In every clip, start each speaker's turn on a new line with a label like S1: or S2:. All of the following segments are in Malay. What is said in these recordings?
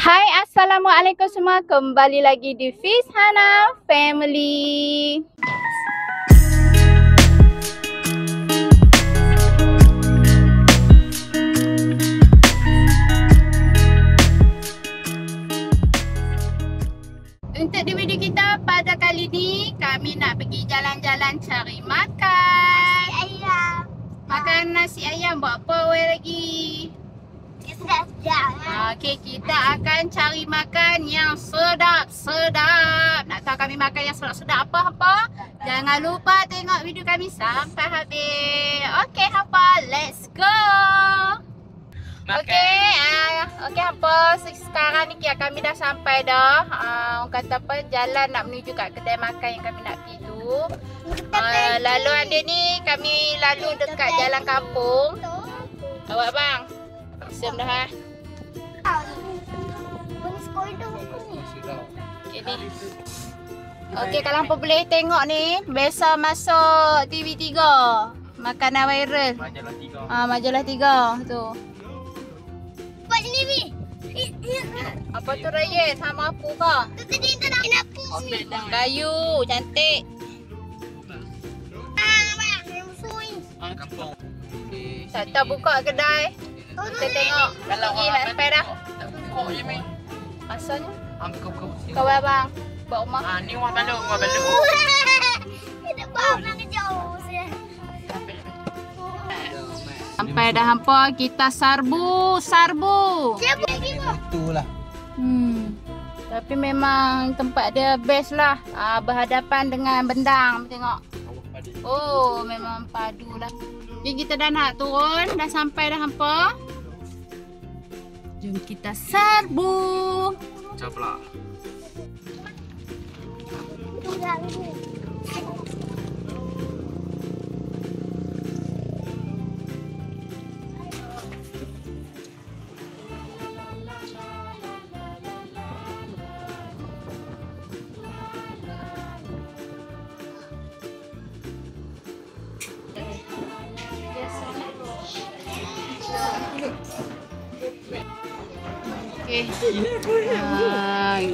S1: Hai, Assalamualaikum semua. Kembali lagi di Fiz Hana Family. Untuk di video kita pada kali ni, kami nak pergi jalan-jalan cari makan.
S2: Nasi ayam.
S1: Makan nasi ayam, buat apa lagi?
S2: Sedap-sedap.
S1: Okey, kita akan cari makan yang sedap-sedap. Nak tahu kami makan yang sedap-sedap apa? Jangan lupa tengok video kami sampai habis. Okey, hampa, let's go. Okey, hampa, sekarang ni kami dah sampai dah. Orang kata apa, jalan nak menuju kat kedai makan yang kami nak pergi tu. Lalu ada ni, kami lalu dekat jalan kampung. Awak bang? Sem dah ha. Okey ni. Okey, kalau hampa boleh tengok ni, biasa masuk TV3. Makanan viral. Majalah 3 tu.
S2: Buat sini Mi.
S1: Apa tu Ryan? Sama apa kah?
S2: Tu tadi tu nak kenapa?
S1: Kayu, cantik. Tak tahu buka kedai. Kita tengok. Pergi nak sampai dah. Asalnya? Kau abang. Buat rumah.
S3: Ni rumah balu, rumah balu.
S2: Kita faham nak jauh saya.
S1: Sampai dah hampa, kita sarbu.
S2: Siapa lagi kau?
S3: Itulah.
S1: Tapi memang tempat dia best lah. Berhadapan dengan Bendang. Tengok. Oh, memang padu lah. Jadi kita dah nak turun. Dah sampai dah hampa. Jom kita serbu.
S3: Macam pula.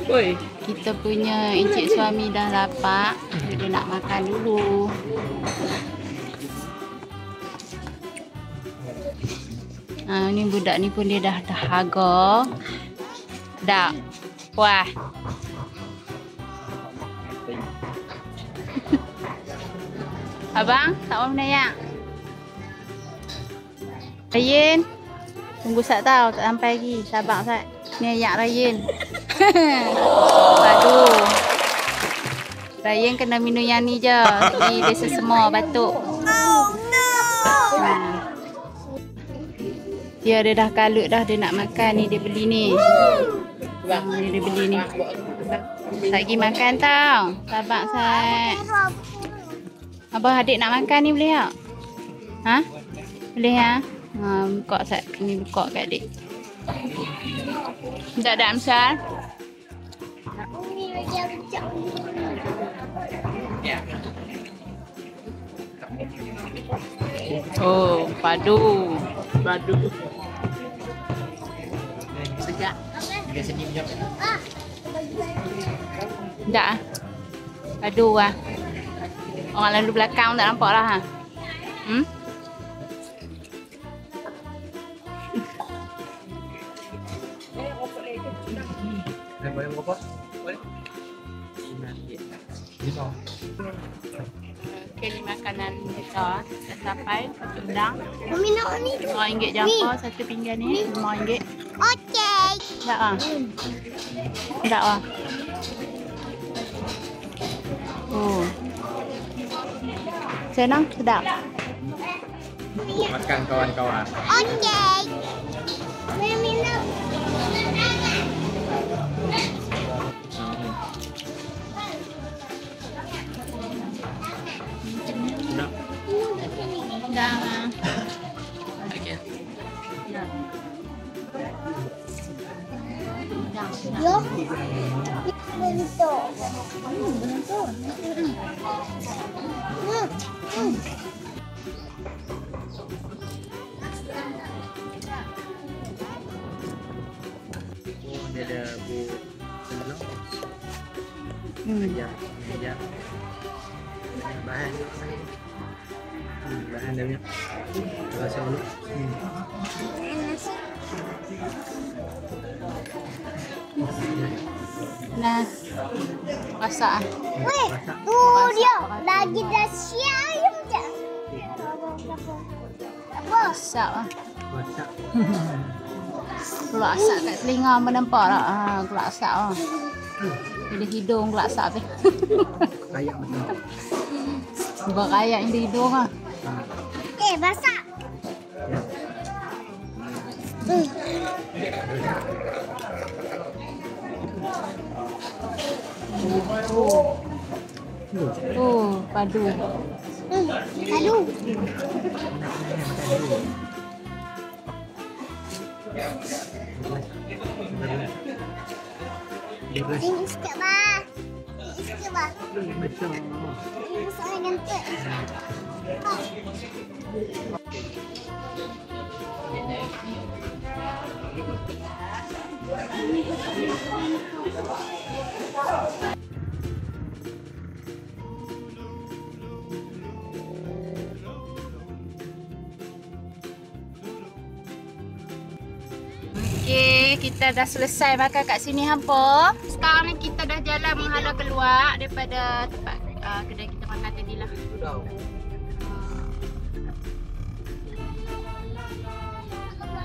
S1: Okey. Kita punya encik suami dah lapar. Dia nak makan dulu. Ni budak ni pun dia dah dahaga. Dah. Puas. Abang, tak mau menayak. Ryan. Tunggu sat tau, tak sampai lagi. Sabar sat. Ni ayak Ryan. Padu. Ryan kena minum yang ni je. Jadi dia sesemua batuk. Dia dah kalut dah, dia nak makan ni, dia beli ni. Dia beli ni. Lagi makan tau. Sabar sat. Abang adik nak makan ni boleh tak? Ha? Boleh ha? Buka sat. Ni buka kat adik. Tak ada Amsal. Oh, padu.
S3: Sekejap. Dia sini punya.
S1: Tak ah. Padu ah. Orang lalu belakang tak nampak lah ha.
S3: Boleh berapa? Boleh.
S1: Okey, ni makanan kita dah sampai. Satu udang.
S2: Mami nak ni.
S1: RM5 je apa? Satu pinggan ni RM5.
S2: Okey.
S1: Tak ah. Tak ah. Oh. Senang, sedap.
S3: Makan kawan-kawan.
S2: Okey. Mami nak.
S1: Dah.
S3: Okey.
S2: Yo. Bentuk. Bentuk.
S3: Dia ada bu telur. Ayam, ayam. Bahan dia pakai. Bahan dia punya. Rasa dulu.
S1: Nah, masak.
S2: Weh, tu dia. Lagi dah siap je. Apa?
S1: Masak ah.
S3: Masak.
S1: Keluar asap kat telinga menampak tak? Keluar asap ah. Di hidung keluar asap ni.
S3: Kayak betul.
S1: Berayak di hidung ah.
S2: Masak.
S1: Oh, padu.
S2: Aduh. Ini sikit bah. Ini sikit bah.
S3: Betul.
S2: Ini besar gantuk.
S1: Okey, kita dah selesai makan kat sini hampa. Sekarang ni kita dah jalan menghala keluar daripada tempat kedai kita makan tadi lah.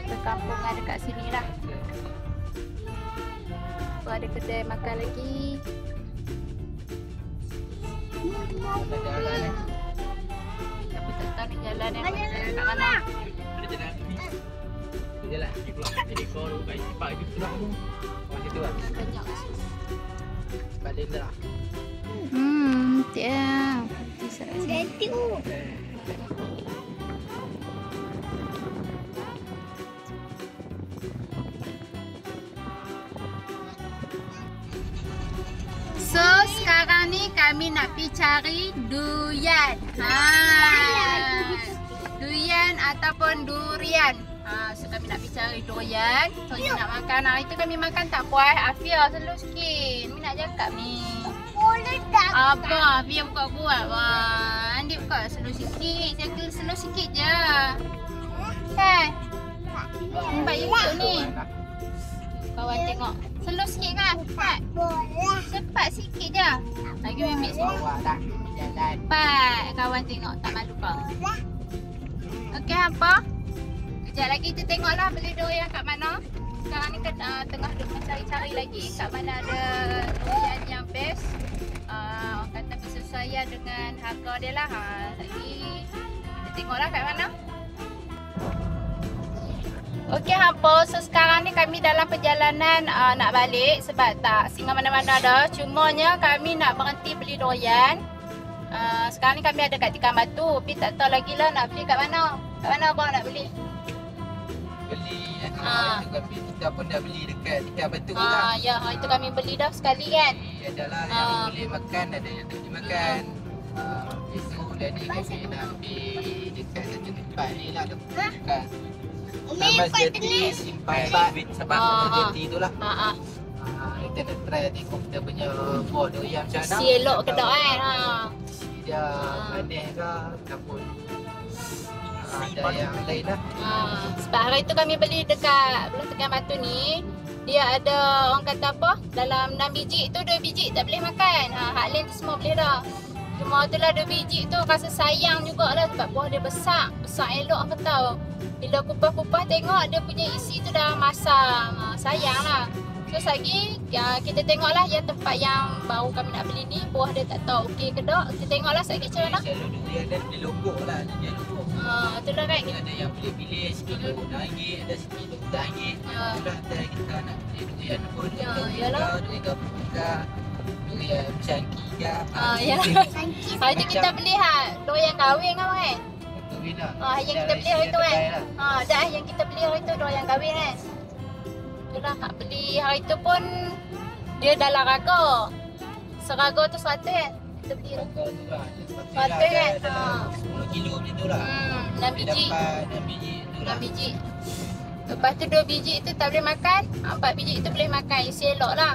S1: Perkampungan dekat sini lah. So, ada kedai makan lagi. Tapi tak tahu ni jalan yang kat mana.
S3: Ada jalan ni. Jalan. Jadi kau kat sifat itu tu lah. Macam tu lah.
S1: Banyak.
S3: Balik dah.
S1: Tiap.
S2: Ganti tu.
S1: So sekarang ni kami nak pergi cari durian. Durian ataupun durian. So kami nak pergi cari durian. So ni nak makan. Hari tu kami makan tak puas. Afia selalu sikit. Mi nak cakap ni.
S2: Boleh tak?
S1: Apa? Afia buat. Wah, Andi buka selalu sikit. Jaga selalu sikit je. Kan? Nampak YouTube ni. Kawan tengok. Selalu sikit kan? Cepat.
S2: Boleh.
S1: Cepat sikit je. Lagi ambil sini. Cepat. Kawan tengok. Tak malu kau. Okey apa? Sekejap lagi kita tengoklah beli durian kat mana. Sekarang ni tengah duk mencari-cari lagi kat mana ada durian yang best. Orang kata bersesuaian dengan harga dia lah. Lagi kita tengoklah kat mana. Okey hampa, so sekarang ni kami dalam perjalanan nak balik sebab tak singgah mana-mana dah. Cumanya kami nak berhenti beli durian. Sekarang ni kami ada kat Tikam Batu, tapi tak tahu lagi lah nak beli kat mana. Kat mana abang nak beli?
S3: Beli kita pun dah beli dekat Tikam Batu lah.
S1: Ya, itu kami beli dah sekali kan.
S3: Adalah yang boleh makan, ada yang tak boleh makan. Besok jadi kami nak ambil dekat satu tempat ni lah dekat Mas Jati simpan bit sebab Jati tu lah. Kita nak try tengok kita punya buah durian macam mana.
S1: Si elok ke tak kan?
S3: Dia manis ke ataupun ada yang lain lah.
S1: Sebab hari tu kami beli dekat Belum Tikam Batu ni, dia ada orang kata apa? Dalam 6 biji tu 2 biji tak boleh makan. Hak lain tu semua boleh dah. Cuma tu lah 2 biji tu rasa sayang jugalah sebab buah dia besar. Besar elok apa tahu. Bila kupas-kupas tengok dia punya isi tu dah masam. Sayang lah. Terus lagi kita tengoklah yang tempat yang baru kami nak beli ni, buah dia tak tahu okey ke tak. Kita tengoklah sekejap macam mana.
S3: Selalu durian dan beli logo lah. Dia logo.
S1: Itulah kan.
S3: Ada yang pilih-pilih sekilo RM6, ada sekilo RM4. Itulah ada kita nak beli durian pun.
S1: Yalah.
S3: Durian gabung juga. Durian cangki juga.
S1: Yalah. Hari tu kita beli durian kahwin kan. Yang kita beli hari tu kan. Dah yang kita beli hari tu durian kahwin kan. Itulah hak beli hari tu pun dia dalam raga. Seraga tu 100 kan. Kita beli
S3: Raga tu lah.
S1: 100 kan.
S3: 10 kilo macam tu lah.
S1: 6 biji.
S3: 6 biji tu lah.
S1: 6 biji. Lepas tu 2 biji tu tak boleh makan. 4 biji tu boleh makan. Isi elok lah.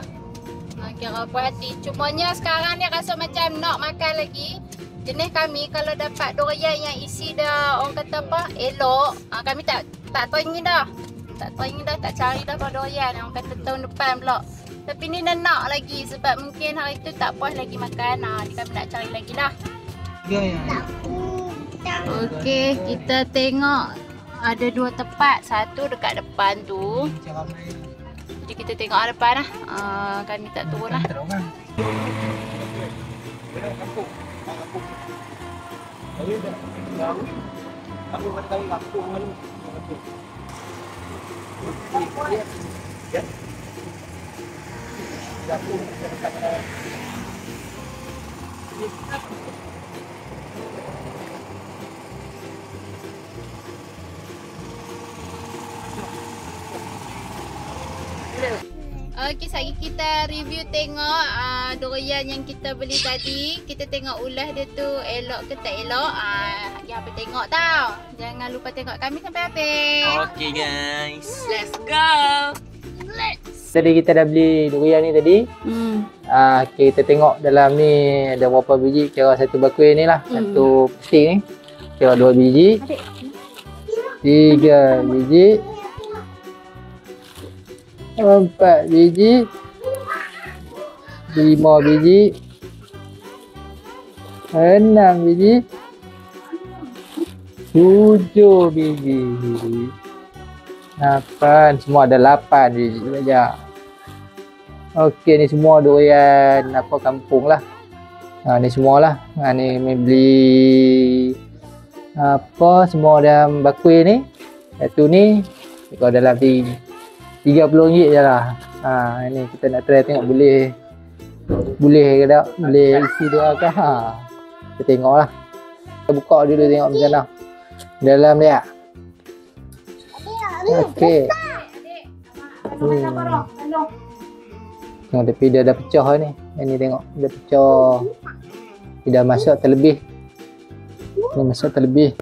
S1: Kira puas hati. Cumanya sekarang ni rasa macam nak makan lagi. Jenis kami kalau dapat durian yang isi dah orang kata apa elok, kami tak teringin dah. Tak teringin dah, tak cari dah pada durian. Orang kata tahun depan pula. Tapi ni dah nak lagi sebab mungkin hari tu tak puas lagi makan. Ni kami nak cari lagi lah. Okey, kita tengok ada 2 tempat. Satu dekat depan tu. Jadi kita tengok depan lah. Kami tak turun lah. Okey, sekejap lagi kita review tengok durian yang kita beli tadi. Kita tengok ulas dia tu elok ke tak elok. Yang apa tengok tau. Jangan lupa tengok kami sampai habis.
S3: Okey guys, let's go.
S4: Tadi kita dah beli durian ni tadi. Kita tengok dalam ni ada berapa biji. Kira satu bakul ni lah. Satu plastik ni. Kira 2 biji. 3 biji. 4 biji, 5 biji, 6 biji, 7 biji, 8, semua ada 8 biji saja. Okey, ni semua durian apa kampung lah. Ni semualah. Ni beli apa semua dalam bakul ni. Satu ni kalau dalam RM30 je lah. Ini kita nak try tengok boleh ke tak, boleh isi dia ke. Kita tengok lah. Kita buka dulu tengok macam mana dalam dia. Okey. Tengok tepi dia dah pecah ni. Ini tengok dia pecah. Dia dah masuk terlebih. Dia masuk terlebih.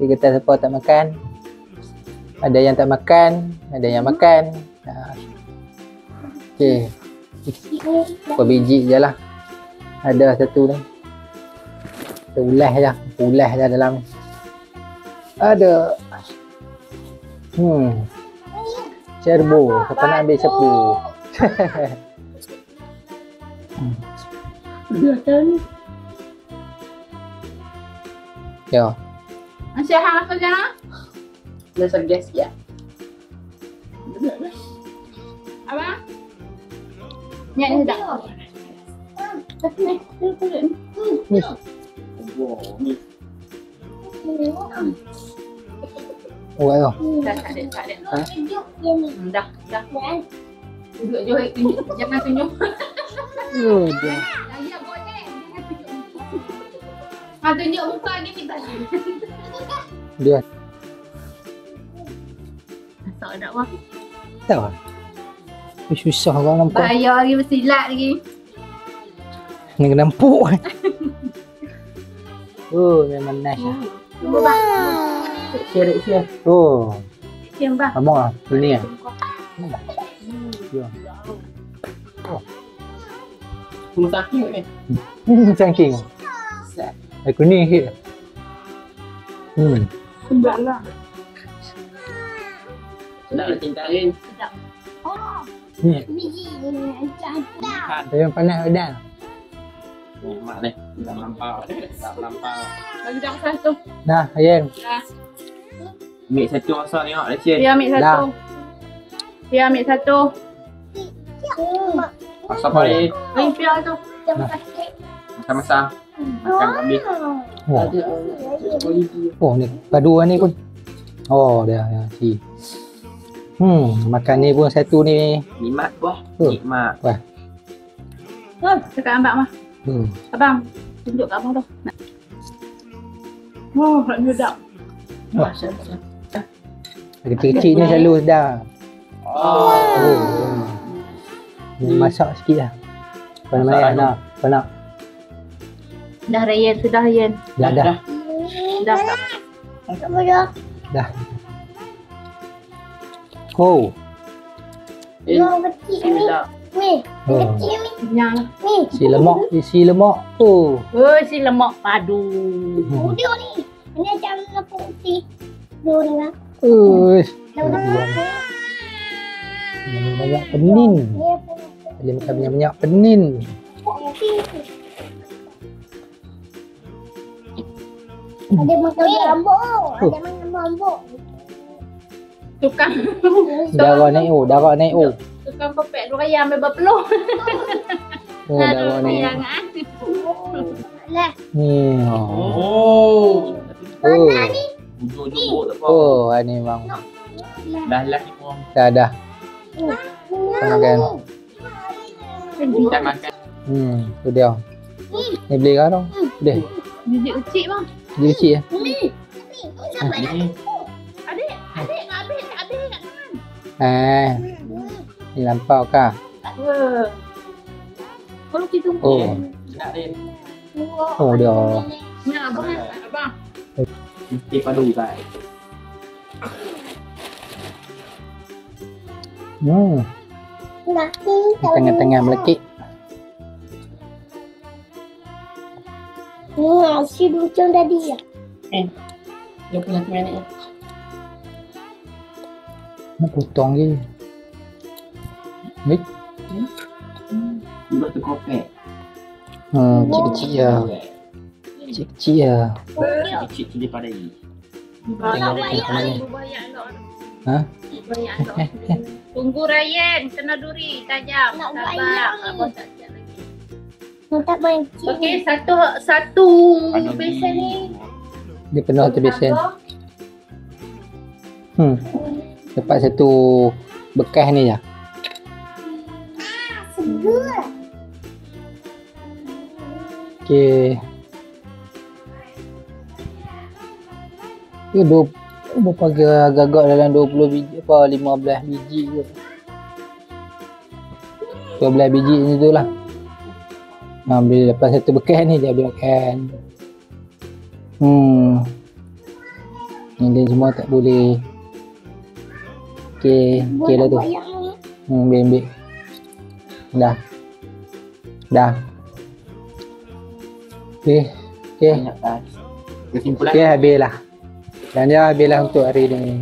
S4: Dia kata siapa tak makan. Ada yang tak makan, ada yang makan. Okey. Berapa biji je lah. Ada satu ni. Kita ulas je. Ulas je dalam ni. Ada. Serbu. Siapa nak ambil serbu? Ya.
S1: Masih hang rasa jangan?
S3: Dah segas ya.
S1: Abang? Ni ada sedap.
S4: Oh, ayo.
S1: Dah tak ada. Dah. Duduk je tunjuk. Jangan tunjuk.
S4: Dah.
S1: Ya boleh. Jangan tunjuk. Tunjuk muka gini tadi.
S4: Dia.
S1: Tak ada apa.
S4: Tak apa. Susah orang nampak.
S1: Bayar lagi bersilat lagi.
S4: Ni kena empuk. Memang nice lah. Share.
S1: Siang bang.
S4: Abang lah. Ini lah.
S3: Semua saking kan?
S4: Cangking. Kuning sikit.
S1: Sedap lah.
S3: Sedap lah cintain.
S1: Sedap.
S2: Biji cantik.
S4: Saya panas pedas.
S3: Mak ni. Tak melampau.
S1: Bagi dah satu.
S4: Dah, Ayan.
S1: Dah.
S3: Ambil satu masa tengok dah Cien.
S1: Dia ambil satu.
S4: Dah.
S1: Dia ambil satu.
S3: Masa apa ni?
S1: Limpia tu.
S3: Masa-masa. Makan habis.
S4: Ni paduan ni pun. Dah si. Makan ni pun satu ni.
S3: Nikmat buah. Nikmat.
S4: Wah.
S1: Dekat ambak mah. Abang, tunjuk kat abang tu. Sedap.
S4: Wah. Kecil-kecil ni selalu sedap. Masak sikit lah. Kau nak? Kau nak?
S1: Dah Ryan, sudah Ryan.
S4: Dah.
S1: Dah.
S4: Dah. Oh.
S2: Yang kecil ni. Ni.
S4: Oh.
S2: Kecil ni.
S1: Yang.
S2: Ni.
S4: Isi lemak. Oh.
S1: Oh, si lemak padu.
S2: Dia ni. Ini macam lepuk putih. Dia ni lah.
S4: Uish.
S2: Dah
S4: Banyak penin. Dia makan banyak penin.
S2: Ada makan bambuk. Ada makan bambuk.
S1: Tukang.
S4: Darah naik oh.
S1: Tukang pepek dua ayam bebab peluh.
S4: Oh, darah naik.
S1: Yang ah.
S2: Lah.
S4: Ni.
S3: Oh.
S4: Oh.
S3: Jujur tak apa.
S4: Oh, ini memang
S3: Dah ni pun.
S4: dah. Makan.
S3: Kita makan.
S4: Tu dia. Ni beli kau dong. Deh.
S1: Biji ucik bang.
S4: Dia kecil ya.
S3: Ni.
S1: Adik nak habis kat tangan.
S4: Ni lampau kah?
S1: Wah. Kalau kita
S4: Oh.
S3: Nak dia.
S4: Oh dia.
S1: Nak abang.
S3: Kita padu kan.
S4: Tengah-tengah melekit.
S2: Si lucung tadi ya.
S3: Dia punya mana?
S4: Nak potong je. Baik.
S3: Buat tu kopek.
S4: Kecil-kecil ya. Kecil-kecil ya.
S3: Kecil tu daripada ni.
S4: Ha?
S1: Tunggu Ryan, kena duri tajam.
S2: Nak
S1: Sabar.
S2: bayar.
S1: Abang tak siap lagi.
S2: Tak mancing.
S1: Okey, satu besen ni.
S4: Dia penuh tu besen. Dapat satu bekas ni je.
S2: Segar.
S4: Okey. Dia berapa gagak dalam 20 biji apa 15 biji ke. 12 biji macam tu lah. Bila lepas satu bekas ni dia biarkan. Yang lain semua tak boleh. Okey lah tu. Ambil. Dah. Okey.
S3: Kesimpulan.
S4: Okey habislah. Dan dia habislah untuk hari ni.